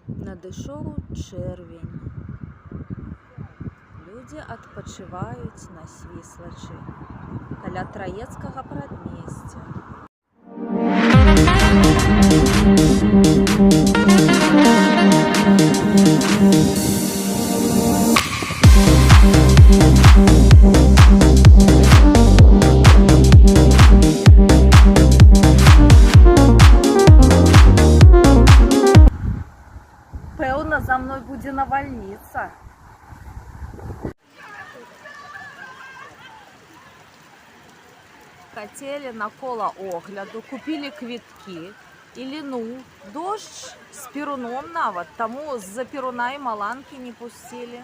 Надышоў чэрвень. Людзі адпачываюць на Свіслачы каля Траецкага прадмесця. Пэўна, за мной будзе навальніца. Хацелі на кола огляду, купілі квіткі і лінуў дождж з перуном нават, таму з-за перуна і маланкі не пусцілі.